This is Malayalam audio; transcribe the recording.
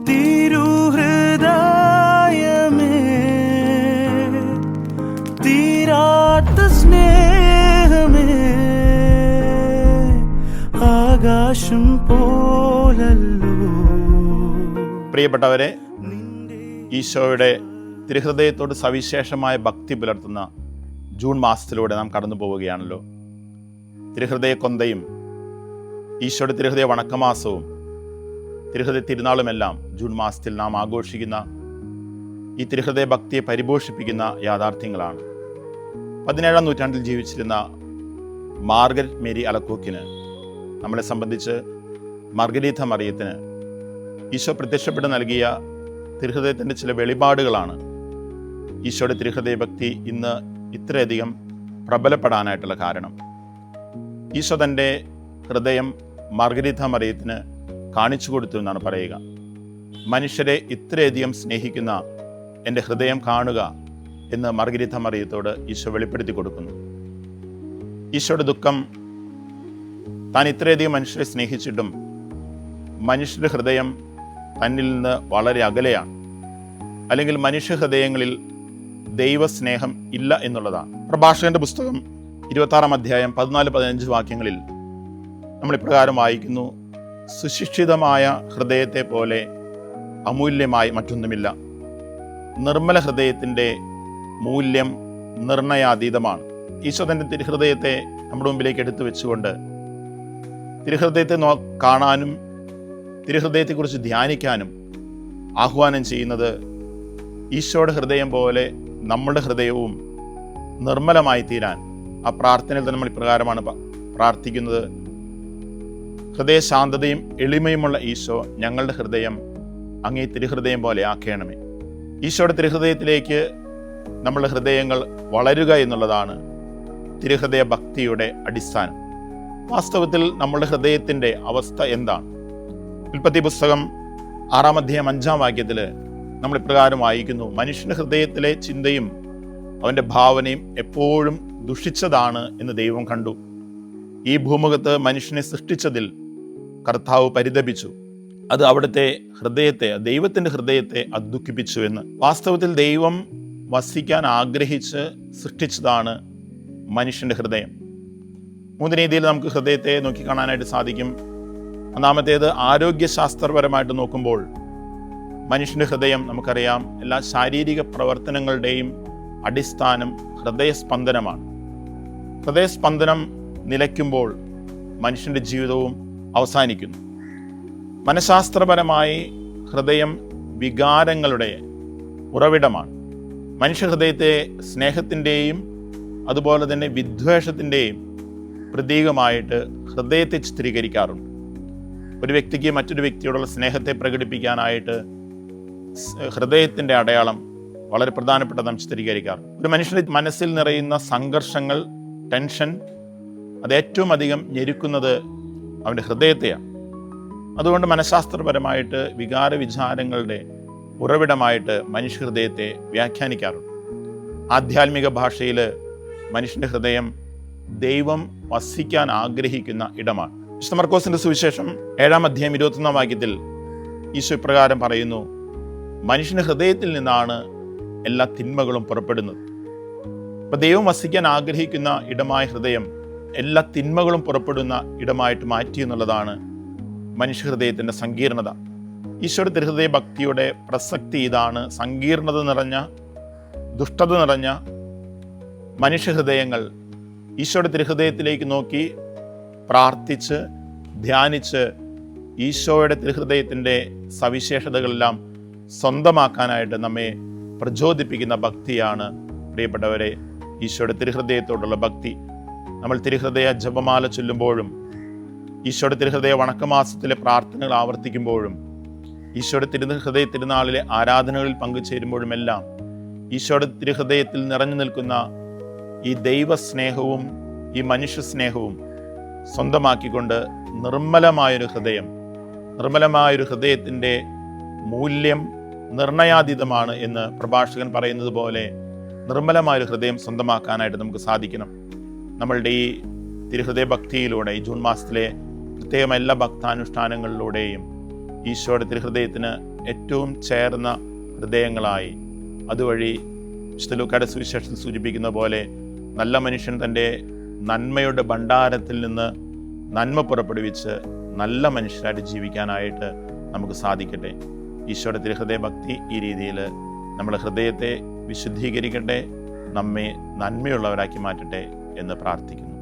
തിരുഹൃദയമേ, തീരാത്ത സ്നേഹമേ, ആകാശം പോലല്ലോ. പ്രിയപ്പെട്ടവരെ, ഈശോയുടെ തിരുഹൃദയത്തോട് സവിശേഷമായ ഭക്തി പുലർത്തുന്ന ജൂൺ മാസത്തിലൂടെ നാം കടന്നു പോവുകയാണല്ലോ. തിരുഹൃദയ കൊന്തയും ഈശോയുടെ തിരുഹൃദയ വണക്കമാസവും തിരുഹൃദയ തിരുനാളുമെല്ലാം ജൂൺ മാസത്തിൽ നാം ആഘോഷിക്കുന്ന ഈ തിരുഹൃദയ ഭക്തിയെ പരിപോഷിപ്പിക്കുന്ന യാഥാർത്ഥ്യങ്ങളാണ്. 17-ാം നൂറ്റാണ്ടിൽ ജീവിച്ചിരുന്ന മാർഗരറ്റ് മേരി അലക്കോക്കിന്, നമ്മളെ സംബന്ധിച്ച് മാർഗരീഥ മറിയത്തിന് ഈശോ പ്രത്യക്ഷപ്പെട്ട് നൽകിയ തിരുഹൃദയത്തിൻ്റെ ചില വെളിപാടുകളാണ് ഈശോയുടെ തിരുഹൃദയ ഭക്തി ഇന്ന് ഇത്രയധികം പ്രബലപ്പെടാനായിട്ടുള്ള കാരണം. ഈശോ തൻ്റെ ഹൃദയം മാർഗരീഥ മറിയത്തിന് കാണിച്ചു കൊടുത്തു എന്നാണ് പറയുക. മനുഷ്യരെ ഇത്രയധികം സ്നേഹിക്കുന്ന എൻ്റെ ഹൃദയം കാണുക എന്ന് മാർഗരീഥ മറിയത്തോട് ഈശോ വെളിപ്പെടുത്തി കൊടുക്കുന്നു. ഈശോയുടെ ദുഃഖം, താൻ ഇത്രയധികം മനുഷ്യരെ സ്നേഹിച്ചിട്ടും മനുഷ്യരുടെ ഹൃദയം തന്നിൽ നിന്ന് വളരെ അകലെയാണ്, അല്ലെങ്കിൽ മനുഷ്യ ഹൃദയങ്ങളിൽ ദൈവസ്നേഹം ഇല്ല എന്നുള്ളതാണ്. പ്രഭാഷകന്റെ പുസ്തകം 26-ാം അധ്യായം 14-15 വാക്യങ്ങളിൽ നമ്മൾ ഇപ്രകാരം വായിക്കുന്നു: സുശിക്ഷിതമായ ഹൃദയത്തെ പോലെ അമൂല്യമായി മറ്റൊന്നുമില്ല. നിർമ്മല ഹൃദയത്തിൻ്റെ മൂല്യം നിർണയാതീതമാണ്. ഈശോ തൻ്റെ തിരുഹൃദയത്തെ നമ്മുടെ മുമ്പിലേക്ക് എടുത്തു വെച്ചുകൊണ്ട് തിരുഹൃദയത്തെ കാണാനും തിരുഹൃദയത്തെക്കുറിച്ച് ധ്യാനിക്കാനും ആഹ്വാനം ചെയ്യുന്നത്, ഈശോയുടെ ഹൃദയം പോലെ നമ്മുടെ ഹൃദയവും നിർമ്മലമായി തീരാൻ ആ പ്രാർത്ഥനയിൽ തന്നെ നമ്മൾ ഇപ്രകാരമാണ് പ്രാർത്ഥിക്കുന്നത്: ഹൃദയശാന്തതയും എളിമയുമുള്ള ഈശോ, ഞങ്ങളുടെ ഹൃദയം അങ്ങേ തിരുഹൃദയം പോലെ ആക്കണമേ. ഈശോയുടെ തിരുഹൃദയത്തിലേക്ക് നമ്മളുടെ ഹൃദയങ്ങൾ വളരുക എന്നുള്ളതാണ് തിരുഹൃദയ ഭക്തിയുടെ അടിസ്ഥാനം. വാസ്തവത്തിൽ നമ്മളുടെ ഹൃദയത്തിൻ്റെ അവസ്ഥ എന്താണ്? ഉൽപ്പത്തി പുസ്തകം 6-ാം അധ്യായം 5-ാം വാക്യത്തിൽ നമ്മൾ ഇപ്രകാരം വായിക്കുന്നു: മനുഷ്യന്റെ ഹൃദയത്തിലെ ചിന്തയും അവൻ്റെ ഭാവനയും എപ്പോഴും ദുഷിച്ചതാണ് എന്ന് ദൈവം കണ്ടു. ഈ ഭൂമുഖത്ത് മനുഷ്യനെ സൃഷ്ടിച്ചതിൽ കർത്താവ് പരിതപിച്ചു. അത് അവിടുത്തെ ഹൃദയത്തെ, ദൈവത്തിൻ്റെ ഹൃദയത്തെ ദുഃഖിപ്പിച്ചു എന്ന്. വാസ്തവത്തിൽ ദൈവം വസിക്കാൻ ആഗ്രഹിച്ച് സൃഷ്ടിച്ചതാണ് മനുഷ്യൻ്റെ ഹൃദയം. 3 രീതിയിൽ നമുക്ക് ഹൃദയത്തെ നോക്കിക്കാണാനായിട്ട് സാധിക്കും. ഒന്നാമത്തേത്, ആരോഗ്യശാസ്ത്രപരമായിട്ട് നോക്കുമ്പോൾ മനുഷ്യൻ്റെ ഹൃദയം നമുക്കറിയാം, എല്ലാ ശാരീരിക പ്രവർത്തനങ്ങളുടെയും അടിസ്ഥാനം ഹൃദയസ്പന്ദനമാണ്. ഹൃദയസ്പന്ദനം നിലയ്ക്കുമ്പോൾ മനുഷ്യൻ്റെ ജീവിതവും അവസാനിക്കുന്നു. മനഃശാസ്ത്രപരമായി ഹൃദയം വികാരങ്ങളുടെ ഉറവിടമാണ്. മനുഷ്യഹൃദയത്തെ സ്നേഹത്തിൻ്റെയും അതുപോലെ തന്നെ വിദ്വേഷത്തിൻ്റെയും പ്രതീകമായിട്ട് ഹൃദയത്തെ ചിത്രീകരിക്കാറുണ്ട്. ഒരു വ്യക്തിക്ക് മറ്റൊരു വ്യക്തിയോടുള്ള സ്നേഹത്തെ പ്രകടിപ്പിക്കാനായിട്ട് ഹൃദയത്തിൻ്റെ അടയാളം വളരെ പ്രധാനപ്പെട്ട നാം ചിത്രീകരിക്കാറുണ്ട്. ഒരു മനുഷ്യൻ്റെ മനസ്സിൽ നിറയുന്ന സംഘർഷങ്ങൾ, ടെൻഷൻ, അത് ഏറ്റവും അധികം ഞെരുക്കുന്നത് അവൻ്റെ ഹൃദയത്തെയാണ്. അതുകൊണ്ട് മനഃശാസ്ത്രപരമായിട്ട് വികാര വിചാരങ്ങളുടെ ഉറവിടമായിട്ട് മനുഷ്യഹൃദയത്തെ വ്യാഖ്യാനിക്കാറുണ്ട്. ആധ്യാത്മിക ഭാഷയിൽ മനുഷ്യൻ്റെ ഹൃദയം ദൈവം വസിക്കാൻ ആഗ്രഹിക്കുന്ന ഇടമാണ്. വിശുദ്ധ മർക്കോസിന്റെ സുവിശേഷം 7-ാം അധ്യായം 21-ാം വാക്യത്തിൽ ഈശോ ഇപ്രകാരം പറയുന്നു: മനുഷ്യന്റെ ഹൃദയത്തിൽ നിന്നാണ് എല്ലാ തിന്മകളും പുറപ്പെടുന്നത്. അപ്പം ദൈവം വസിക്കാൻ ആഗ്രഹിക്കുന്ന ഇടമായ ഹൃദയം എല്ലാ തിന്മകളും പുറപ്പെടുന്ന ഇടമായിട്ട് മാറ്റി എന്നുള്ളതാണ് മനുഷ്യഹൃദയത്തിൻ്റെ സങ്കീർണത. ഈശോയുടെ തിരുഹൃദയ ഭക്തിയുടെ പ്രസക്തി ഇതാണ്. സങ്കീർണത നിറഞ്ഞ, ദുഷ്ടത നിറഞ്ഞ മനുഷ്യഹൃദയങ്ങൾ ഈശോയുടെ തിരുഹൃദയത്തിലേക്ക് നോക്കി പ്രാർത്ഥിച്ച് ധ്യാനിച്ച് ഈശോയുടെ തിരുഹൃദയത്തിൻ്റെ സവിശേഷതകളെല്ലാം സ്വന്തമാക്കാനായിട്ട് നമ്മെ പ്രചോദിപ്പിക്കുന്ന ഭക്തിയാണ് പ്രിയപ്പെട്ടവരെ ഈശോയുടെ തിരുഹൃദയത്തോടുള്ള ഭക്തി. നമ്മൾ തിരുഹൃദയ ജപമാല ചൊല്ലുമ്പോഴും ഈശോയുടെ തിരുഹൃദയ വണക്കമാസത്തിലെ പ്രാർത്ഥനകൾ ആവർത്തിക്കുമ്പോഴും ഈശോയുടെ തിരുഹൃദയ തിരുനാളിലെ ആരാധനകളിൽ പങ്കുചേരുമ്പോഴുമെല്ലാം ഈശോയുടെ തിരുഹൃദയത്തിൽ നിറഞ്ഞു നിൽക്കുന്ന ഈ ദൈവസ്നേഹവും ഈ മനുഷ്യസ്നേഹവും സ്വന്തമാക്കിക്കൊണ്ട് നിർമ്മലമായൊരു ഹൃദയത്തിൻ്റെ മൂല്യം നിർണയാതീതമാണ് എന്ന് പ്രഭാഷകൻ പറയുന്നത് പോലെ നിർമ്മലമായൊരു ഹൃദയം സ്വന്തമാക്കാനായിട്ട് നമുക്ക് സാധിക്കണം. നമ്മളുടെ ഈ തിരുഹൃദയ ഭക്തിയിലൂടെ, ഈ ജൂൺ മാസത്തിലെ പ്രത്യേകം എല്ലാ ഭക്താനുഷ്ഠാനങ്ങളിലൂടെയും ഈശോയുടെ തിരുഹൃദയത്തിന് ഏറ്റവും ചേർന്ന ഹൃദയങ്ങളായി, അതുവഴി വിശുദ്ധ ലൂക്കായുടെ സുവിശേഷത്തിൽ സൂചിപ്പിക്കുന്ന പോലെ നല്ല മനുഷ്യൻ തൻ്റെ നന്മയുടെ ഭണ്ഡാരത്തിൽ നിന്ന് നന്മ പുറപ്പെടുവിച്ച് നല്ല മനുഷ്യരായിട്ട് ജീവിക്കാനായിട്ട് നമുക്ക് സാധിക്കട്ടെ. ഈശോയുടെ തിരുഹൃദയ ഭക്തി ഈ രീതിയിൽ നമ്മുടെ ഹൃദയത്തെ വിശുദ്ധീകരിക്കട്ടെ, നമ്മെ നന്മയുള്ളവരാക്കി മാറ്റട്ടെ എന്ന് പ്രാർത്ഥിക്കുന്നു.